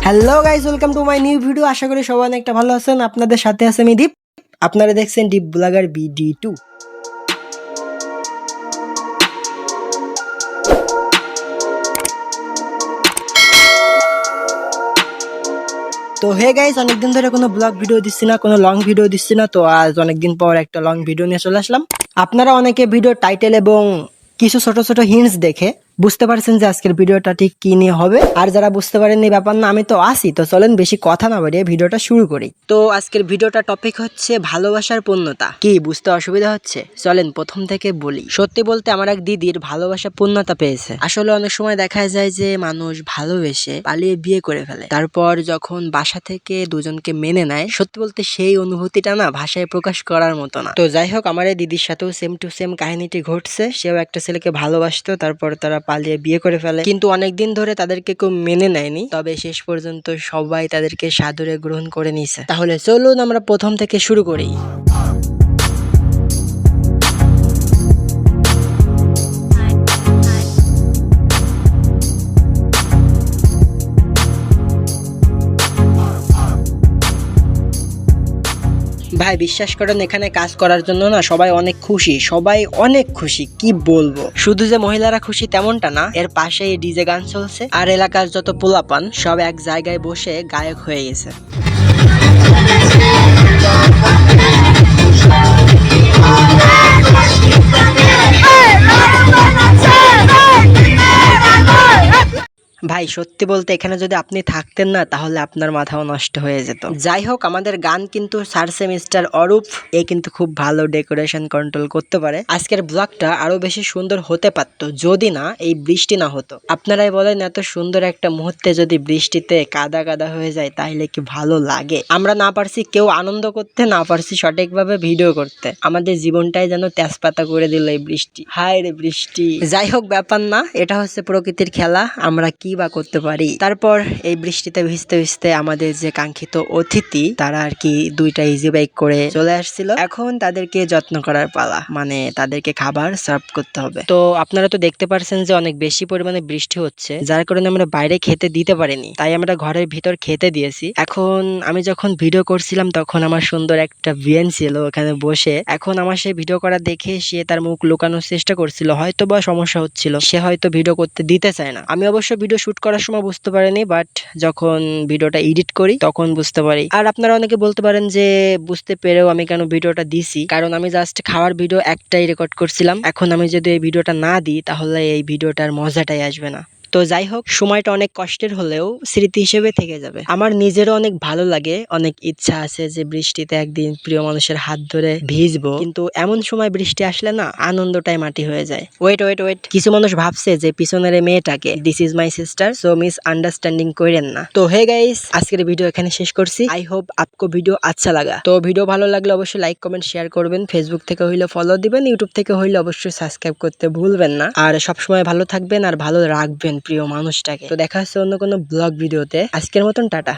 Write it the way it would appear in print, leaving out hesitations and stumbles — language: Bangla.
Hello guys, welcome to my new video. আশা করি সবাই অনেকটা ভালো আছেন। আপনাদের সাথে আছে আমি দীপ। আপনারা দেখছেন দীপ ব্লগার BD2। তো হে গাইস, অনেকদিন ধরে কোনো ব্লগ ভিডিও দিচ্ছি না, কোনো লং ভিডিও দিচ্ছি না। তো আজ অনেকদিন পর একটা লং ভিডিও নিয়ে চলে আসলাম। আপনারা অনেকে ভিডিও টাইটেল এবং কিছু ছোট ছোট হিন্টস দেখে বুঝতে পারছেন যে আজকের ভিডিওটা ঠিক কি নিয়ে হবে। আর যারা বুঝতে পারেননি ব্যাপার না, আমি তো আসি। তো চলেন বেশি কথা না বাড়িয়ে ভিডিওটা শুরু করি। তো আজকের ভিডিওটা টপিক হচ্ছে ভালোবাসার পূর্ণতা। কি বুঝতে অসুবিধা হচ্ছে? চলেন প্রথম থেকে বলি। সত্যি বলতে আমার এক দিদির ভালোবাসা পূর্ণতা পেয়েছে। আসলে অনেক সময় দেখা যায় যে মানুষ ভালোবেসে পালিয়ে বিয়ে করে ফেলে, তারপর যখন বাসা থেকে দুজনকে মেনে নেয়, সত্যি বলতে সেই অনুভূতিটা না ভাষায় প্রকাশ করার মতো না। তো যাই হোক, আমার এই দিদির সাথেও সেম টু সেম কাহিনীটি ঘটছে। সেও একটা ছেলেকে ভালোবাসতো, তারপর তারা পালিয়ে বিয়ে করে ফেলে। কিন্তু অনেকদিন ধরে তাদেরকে কেউ মেনে নেয়নি, তবে শেষ পর্যন্ত সবাই তাদেরকে সাদরে গ্রহণ করে নিয়েছে। তাহলে চলুন আমরা প্রথম থেকে শুরু করি। ভাই বিশ্বাস করেন, এখানে কাজ করার জন্য না সবাই অনেক খুশি, সবাই অনেক খুশি। কি বলবো, শুধু যে মহিলারা খুশি তেমনটা না, এর পাশেই ডিজে গান চলছে আর এলাকার যত পোলাপান সব এক জায়গায় বসে গায়ক হয়ে গেছে। ভাই সত্যি বলতে এখানে যদি আপনি থাকতেন না, তাহলে আপনার মাথাও নষ্ট হয়ে যেত। যাই হোক, আমাদের গান কিন্তু সার্সে মিস্টার অরূপ এ কিন্তু খুব ভালো ডেকোরেশন কন্ট্রোল করতে পারে। আজকের ব্লগটা আরো বেশি সুন্দর হতে পারতো যদি না এই বৃষ্টি না হতো। আপনারাই বলেন, এত সুন্দর একটা মুহূর্তে যদি বৃষ্টিতে কাদা কাদা হয়ে যায় তাহলে কি ভালো লাগে? আমরা না পারছি কেউ আনন্দ করতে, না পারছি সঠিকভাবে ভিডিও করতে। আমাদের জীবনটাই যেন তেজপাতা করে দিল এই বৃষ্টি। হায় রে বৃষ্টি। যাই হোক, ব্যাপার না, এটা হচ্ছে প্রকৃতির খেলা, আমরা কি বা করতে পারি। তারপর এই বৃষ্টিতে ভিজতে ভিজতে আমাদের যে কাঙ্ক্ষিত অতিথি, তারা আর কি দুইটা ইজি বাইক করে চলে আসছিল। এখন তাদেরকে যত্ন করার পালা, মানে তাদেরকে খাবার সার্ভ করতে হবে। তো আপনারা তো দেখতে পারছেন যে অনেক বেশি পরিমাণে বৃষ্টি হচ্ছে, যার কারণে আমরা বাইরে খেতে দিতে পারিনি, তাই আমরা ঘরের ভিতর খেতে দিয়েছি। এখন আমি যখন ভিডিও করছিলাম তখন আমার সুন্দর একটা বিয়েন ছিল ওখানে বসে। এখন আমার সেই ভিডিও করা দেখে সে তার মুখ লুকানোর চেষ্টা করছিল, হয়তো বা সমস্যা হচ্ছিল, সে হয়তো ভিডিও করতে দিতে চায় না। আমি অবশ্য ভিডিও শুট করার সময় বুঝতে পারিনি, বাট যখন ভিডিওটা এডিট করি তখন বুঝতে পারি। আর আপনারা অনেকে বলতে পারেন যে বুঝতে পেরেও আমি কেন ভিডিওটা দিছি, কারণ আমি জাস্ট খাওয়ার ভিডিও একটাই রেকর্ড করছিলাম। এখন আমি যদি এই ভিডিওটা না দিই তাহলে এই ভিডিওটার মজাটাই আসবে না। তো যাই হোক, সময়টা অনেক কষ্টের হলেও স্মৃতি হিসেবে থেকে যাবে। আমার নিজেরও অনেক ভালো লাগে, অনেক ইচ্ছা আছে যে বৃষ্টিতে একদিন প্রিয় মানুষের হাত ধরে ভিজবো, কিন্তু এমন সময় বৃষ্টি আসলে না আনন্দটাই মাটি হয়ে যায়। ওয়েট ওয়েট ওয়েট, কিছু মানুষ ভাবছে যে পিছনের এই মেয়েটাকে this is my sister, so miss understanding করেন না। তো হে গাইস, আজকের ভিডিও এখানে শেষ করছি। আই হোপ আপকো ভিডিও আচ্ছা লাগা। তো ভিডিও ভালো লাগলে অবশ্যই লাইক কমেন্ট শেয়ার করবেন। ফেসবুক থেকে হইলে ফলো দিবেন, ইউটিউব থেকে হইলে অবশ্যই সাবস্ক্রাইব করতে ভুলবেন না। আর সবসময় ভালো থাকবেন আর ভালো রাখবেন প্রিয় মানুষটাকে। তো দেখা হচ্ছে অন্য কোনো ব্লগ ভিডিওতে। আজকের মতন টাটা।